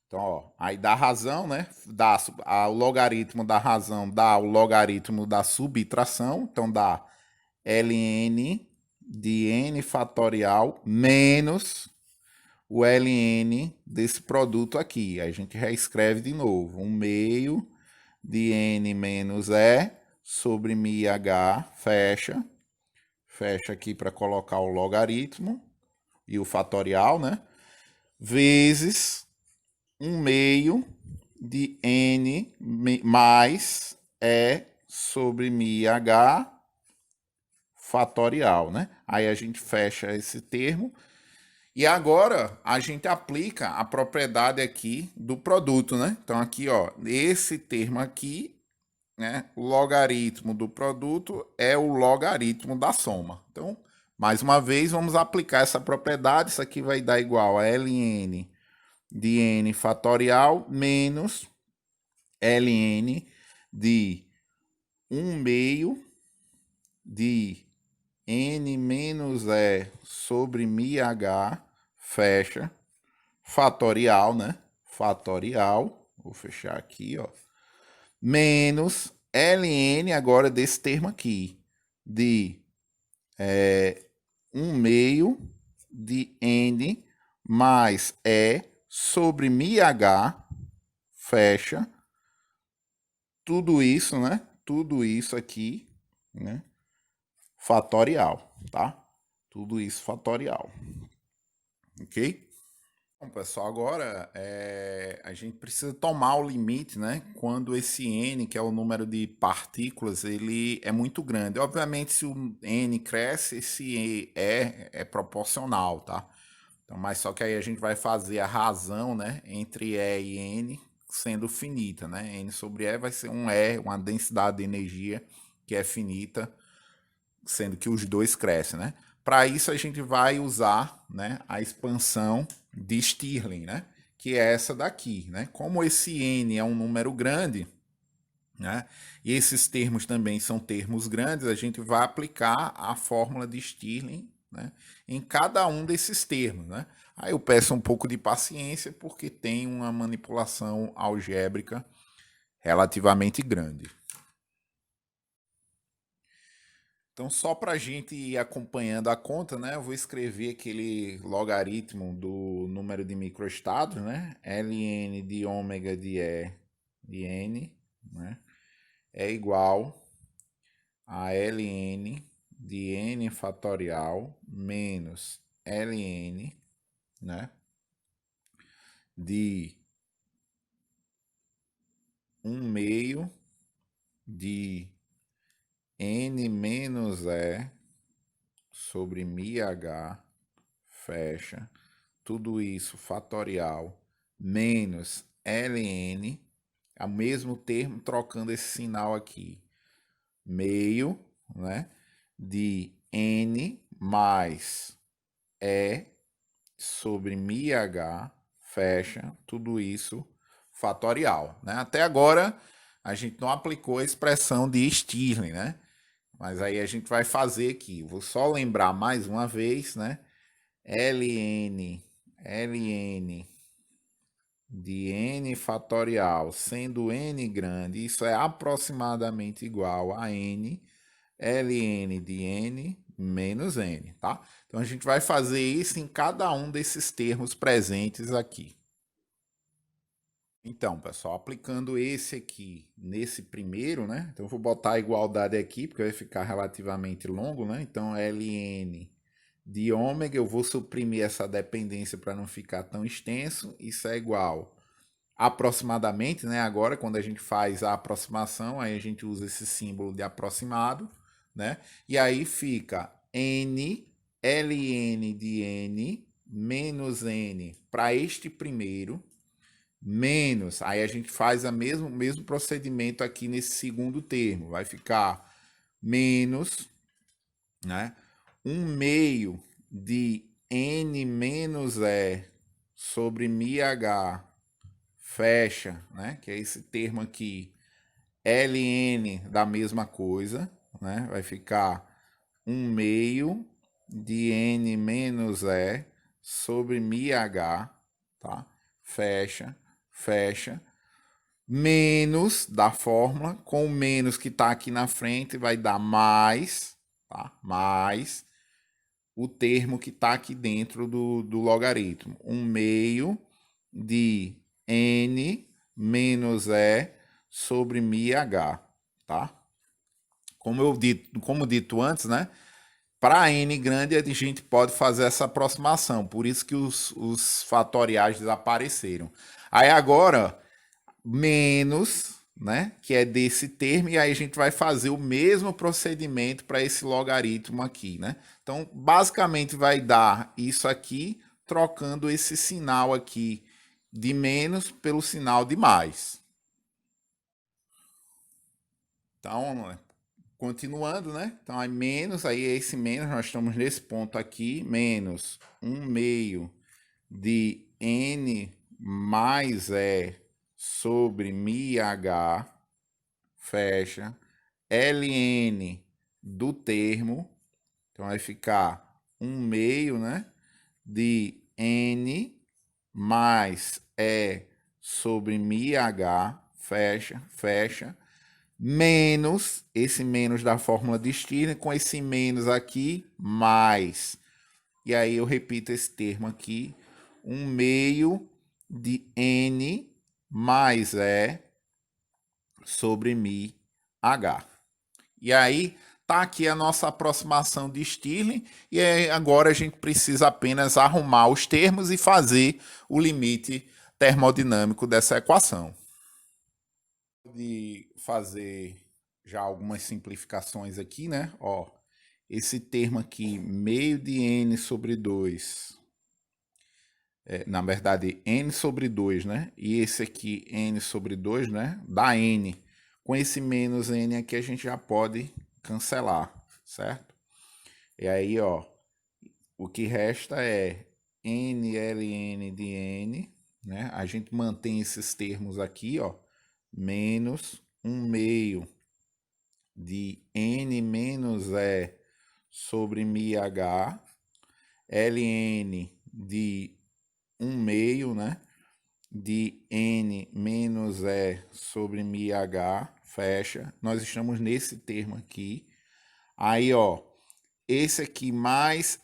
Então, ó, aí dá razão, né? Dá o logaritmo da razão dá o logaritmo da subtração, então dá ln de n fatorial menos o ln desse produto aqui. Aí a gente reescreve de novo, 1 meio de n menos e sobre μh, fecha. Fecha aqui para colocar o logaritmo e o fatorial, né? Vezes 1 meio de n mais e sobre μh fatorial, né? Aí a gente fecha esse termo e agora a gente aplica a propriedade aqui do produto, né? Então aqui, ó, esse termo aqui, né, o logaritmo do produto é o logaritmo da soma. Então, mais uma vez, vamos aplicar essa propriedade. Isso aqui vai dar igual a ln de n fatorial menos ln de 1 meio de n menos e sobre μh, fecha, fatorial, né? Fatorial, vou fechar aqui, ó. Menos ln agora desse termo aqui, de 1 meio de n mais e sobre μh, fecha, tudo isso, né? Tudo isso aqui, né? Fatorial, tá? Tudo isso fatorial, ok? Bom, pessoal, agora a gente precisa tomar o limite, né? Quando esse n, que é o número de partículas, ele é muito grande. Obviamente, se o n cresce, esse e é proporcional, tá? Então, mas só que aí a gente vai fazer a razão, né? Entre e e n sendo finita, né? N sobre e vai ser um e, uma densidade de energia que é finita, sendo que os dois crescem, né? Para isso a gente vai usar, né, a expansão de Stirling, né, que é essa daqui, né? Como esse n é um número grande, né, e esses termos também são termos grandes, a gente vai aplicar a fórmula de Stirling, né, em cada um desses termos, né? Aí eu peço um pouco de paciência porque tem uma manipulação algébrica relativamente grande. Então, só para a gente ir acompanhando a conta, né? Eu vou escrever aquele logaritmo do número de microestados, né? ln de ômega de E de n, né? É igual a ln de n fatorial menos ln, né? De 1 meio de n menos e sobre μh, fecha, tudo isso fatorial, menos ln, é o mesmo termo, trocando esse sinal aqui, meio, né, de n mais e sobre μh, fecha, tudo isso fatorial, né? Até agora a gente não aplicou a expressão de Stirling, né? Mas aí a gente vai fazer aqui. Vou só lembrar mais uma vez, né? ln de n fatorial, sendo n grande, isso é aproximadamente igual a n, ln de n menos n, tá? Então a gente vai fazer isso em cada um desses termos presentes aqui. Então, pessoal, aplicando esse aqui nesse primeiro, né? Então eu vou botar a igualdade aqui, porque vai ficar relativamente longo, né? Então ln de ômega, eu vou suprimir essa dependência para não ficar tão extenso. Isso é igual aproximadamente, né? Agora, quando a gente faz a aproximação, aí a gente usa esse símbolo de aproximado, né? E aí fica n, ln de n menos n para este primeiro, menos, aí a gente faz o mesmo procedimento aqui nesse segundo termo. Vai ficar menos, né? 1 meio de n menos e sobre μh, fecha, né? Que é esse termo aqui, ln da mesma coisa, né? Vai ficar 1 meio de n menos e sobre μh, tá? Fecha. fecha, menos da fórmula, com o menos que está aqui na frente, vai dar mais, tá? Mais o termo que está aqui dentro do logaritmo. 1/2 de n menos e sobre μh, tá? Como dito antes, né? Para n grande, a gente pode fazer essa aproximação. Por isso que os fatoriais desapareceram. Aí agora, menos, né? Que é desse termo, e aí a gente vai fazer o mesmo procedimento para esse logaritmo aqui, né? Então, basicamente vai dar isso aqui, trocando esse sinal aqui de menos pelo sinal de mais. Então, continuando, né? Então, aí menos, aí esse menos, nós estamos nesse ponto aqui, menos 1/2 de n mais e sobre μh, fecha, ln do termo, então vai ficar 1/2, né? De n mais e sobre μh, fecha, fecha, menos, esse menos da fórmula de Stirling, com esse menos aqui, mais. E aí eu repito esse termo aqui, 1/2 de n mais e sobre μh. E aí tá aqui a nossa aproximação de Stirling, e agora a gente precisa apenas arrumar os termos e fazer o limite termodinâmico dessa equação. De fazer já algumas simplificações aqui, né? Ó, esse termo aqui, meio de n sobre 2, na verdade, n sobre 2, né? E esse aqui, n sobre 2, né? Dá n. Com esse menos n aqui, a gente já pode cancelar, certo? E aí, ó, o que resta é n ln de n, né? A gente mantém esses termos aqui, ó, menos 1/2 de n menos e sobre μh, ln de 1/2, né? De n menos e sobre μh, fecha. Nós estamos nesse termo aqui. Aí, ó, esse aqui mais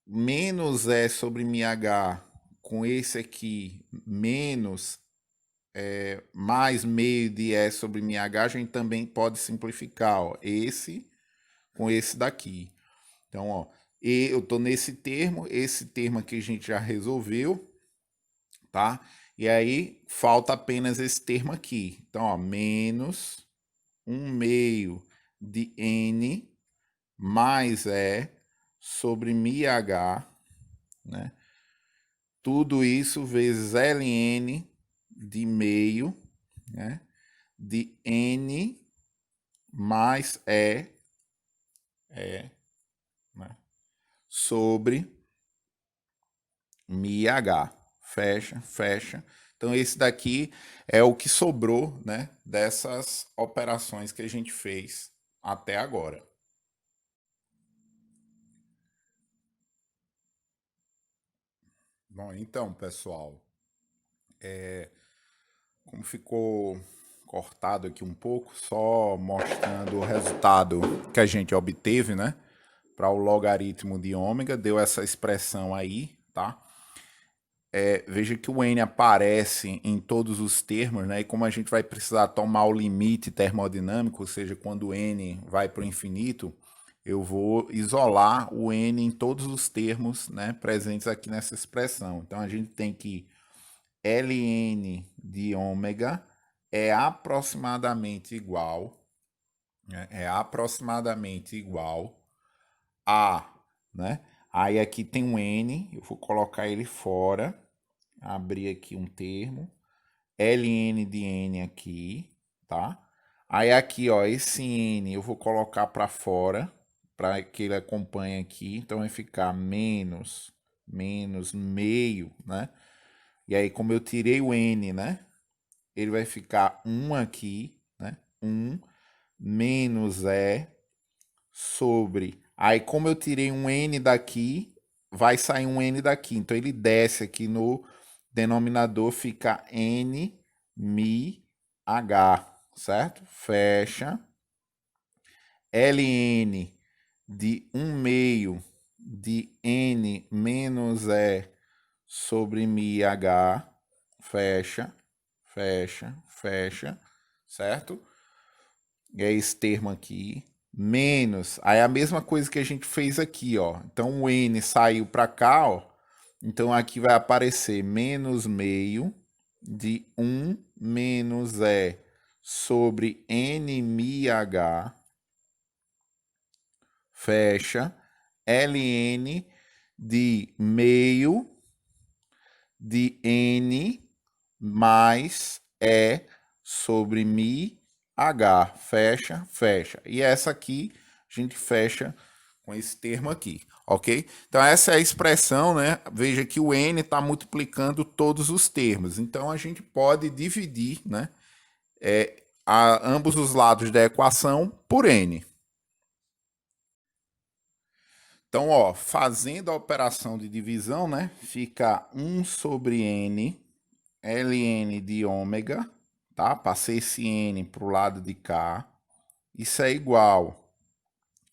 menos e sobre μh com esse aqui menos mais meio de e sobre μh, a gente também pode simplificar, ó, esse com esse daqui. Então, ó, eu tô nesse termo, esse termo aqui a gente já resolveu, tá? E aí falta apenas esse termo aqui. Então, ó, menos 1/2 de n mais e sobre μh, né? Tudo isso vezes ln de meio, né? De n mais né? Sobre μh. Fecha, fecha. Então, esse daqui é o que sobrou, né, dessas operações que a gente fez até agora. Bom, então, pessoal, como ficou cortado aqui um pouco, só mostrando o resultado que a gente obteve, né, para o logaritmo de ômega, deu essa expressão aí, tá? Veja que o n aparece em todos os termos, né? E como a gente vai precisar tomar o limite termodinâmico, ou seja, quando o n vai para o infinito, eu vou isolar o n em todos os termos, né, presentes aqui nessa expressão. Então a gente tem que ln de ômega é aproximadamente igual, né, a, né? Aí aqui tem um n, eu vou colocar ele fora, abrir aqui um termo, ln de n aqui, tá? Aí aqui, ó, esse n eu vou colocar para fora, para que ele acompanhe aqui, então vai ficar menos meio, né? E aí, como eu tirei o n, né? Ele vai ficar 1 aqui, né? 1 menos e sobre. Aí, como eu tirei um n daqui, vai sair um n daqui. Então, ele desce aqui denominador fica N, Mi, H, certo? Fecha. Ln de 1/2 de N menos E sobre Mi H, fecha, fecha, fecha, certo? E é esse termo aqui, menos, aí a mesma coisa que a gente fez aqui, ó. Então o N saiu para cá, ó. Então aqui vai aparecer menos meio de 1 menos E sobre N Mi H, fecha, Ln de meio de N mais E sobre Mi H, fecha, fecha. E essa aqui a gente fecha com esse termo aqui, ok? Então essa é a expressão, né? Veja que o N está multiplicando todos os termos. Então a gente pode dividir, né? Ambos os lados da equação por N. Então, ó, fazendo a operação de divisão, né? Fica 1 sobre N, Ln de ômega, tá? Passei esse N para o lado de cá. Isso é igual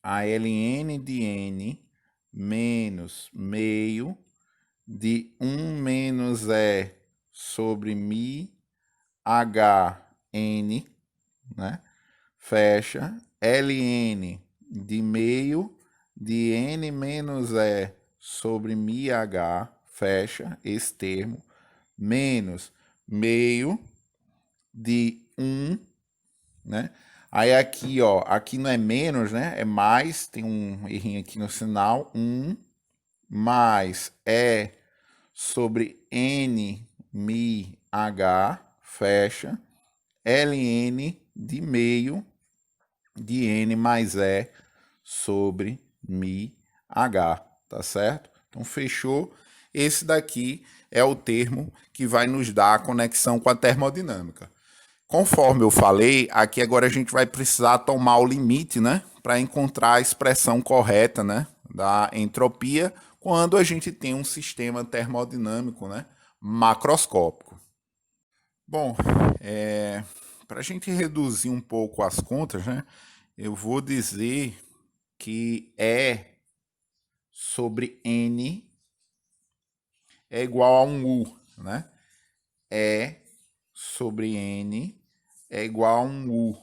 a Ln de N menos meio de 1 menos E sobre Mi HN, né? Fecha. Ln de meio de N menos E sobre Mi H, fecha esse termo, menos meio de 1, né? Aí aqui, ó, aqui não é menos, né? É mais, tem um errinho aqui no sinal, 1 mais E sobre N Mi H, fecha, Ln de meio de N mais E sobre Mi H, tá certo? Então fechou. Esse daqui é o termo que vai nos dar a conexão com a termodinâmica. Conforme eu falei, aqui agora a gente vai precisar tomar o limite, né, para encontrar a expressão correta, né, da entropia quando a gente tem um sistema termodinâmico, né, macroscópico. Bom, para a gente reduzir um pouco as contas, né, eu vou dizer que E sobre N é igual a um U, né? E sobre N é igual a um U,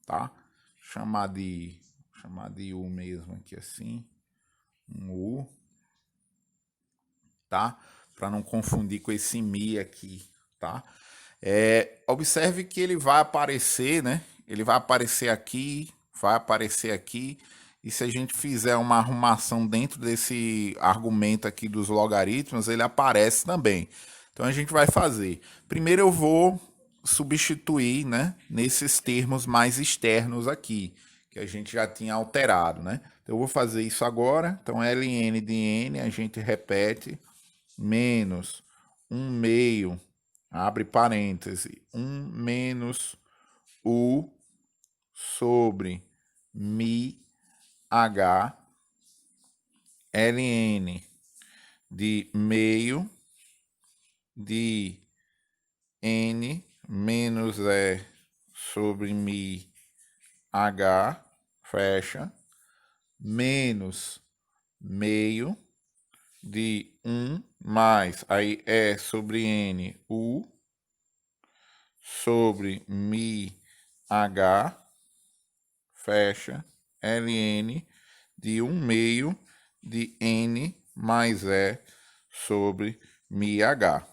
tá? Chamar de U mesmo aqui assim, um U, tá? Para não confundir com esse Mi aqui, tá? Observe que ele vai aparecer, né? Ele vai aparecer aqui, vai aparecer aqui. E se a gente fizer uma arrumação dentro desse argumento aqui dos logaritmos, ele aparece também. Então a gente vai fazer. Primeiro eu vou substituir, né, nesses termos mais externos aqui, que a gente já tinha alterado, né? Então eu vou fazer isso agora. Então Ln de N, a gente repete, menos 1/2, abre parêntese, 1 menos U sobre Mi H, Ln de meio de N menos E sobre Mi H, fecha, menos meio de 1 mais, aí E sobre N, U, sobre Mi H, fecha, Ln de 1/2 de N mais E sobre Mi H,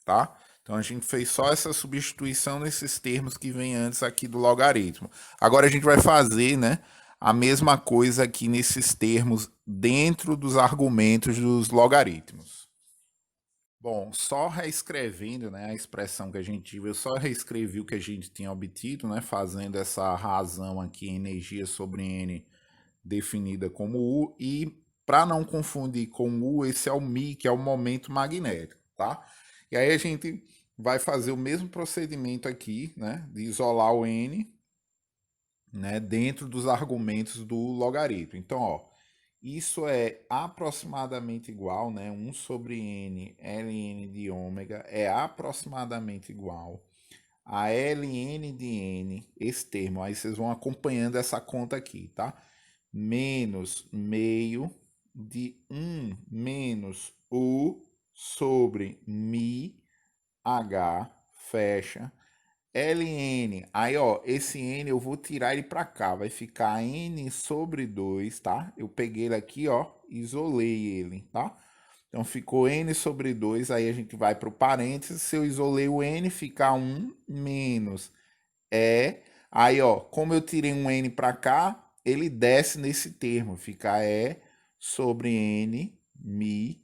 tá? Então a gente fez só essa substituição nesses termos que vem antes aqui do logaritmo. Agora a gente vai fazer, né, a mesma coisa aqui nesses termos dentro dos argumentos dos logaritmos. Bom, só reescrevendo, né, a expressão que a gente viu, eu só reescrevi o que a gente tinha obtido, né, fazendo essa razão aqui, energia sobre N definida como U, e para não confundir com U, esse é o Mi, que é o momento magnético, tá? E aí a gente vai fazer o mesmo procedimento aqui, né, de isolar o N, né, dentro dos argumentos do logaritmo. Então, ó, Isso é aproximadamente igual, né? 1 sobre n, ln de ômega, é aproximadamente igual a ln de n, esse termo. Aí vocês vão acompanhando essa conta aqui, tá? Menos meio de 1 menos u sobre mi h, fecha, ln. Aí, ó, esse n eu vou tirar ele para cá, vai ficar n sobre 2, tá? Eu peguei ele aqui, ó, isolei ele, tá? Então ficou n sobre 2, aí a gente vai para o parênteses, se eu isolei o n, fica 1 menos e. Aí, ó, como eu tirei um n para cá, ele desce nesse termo, fica e sobre n mi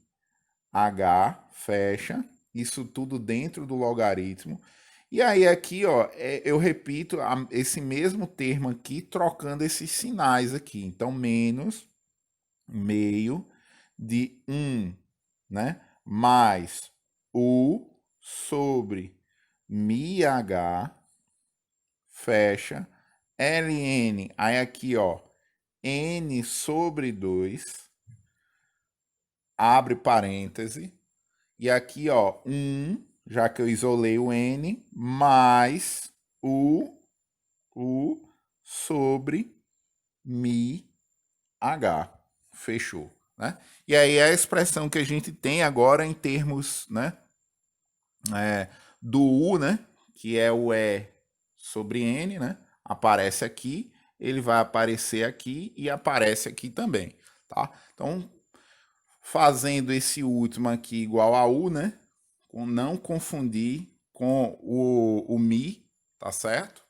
h, fecha, isso tudo dentro do logaritmo. E aí aqui, ó, eu repito esse mesmo termo aqui, trocando esses sinais aqui. Então, menos meio de 1, né? Mais u sobre mi h, fecha, ln, aí aqui, ó, n sobre 2, abre parêntese, e aqui, ó, 1, já que eu isolei o n, mais u sobre mi h. Fechou, né? E aí é a expressão que a gente tem agora em termos, né, do u, né, que é o e sobre n, né? Aparece aqui, ele vai aparecer aqui e aparece aqui também, tá? Então, fazendo esse último aqui igual a u, né? Não confundir com o mi, tá certo?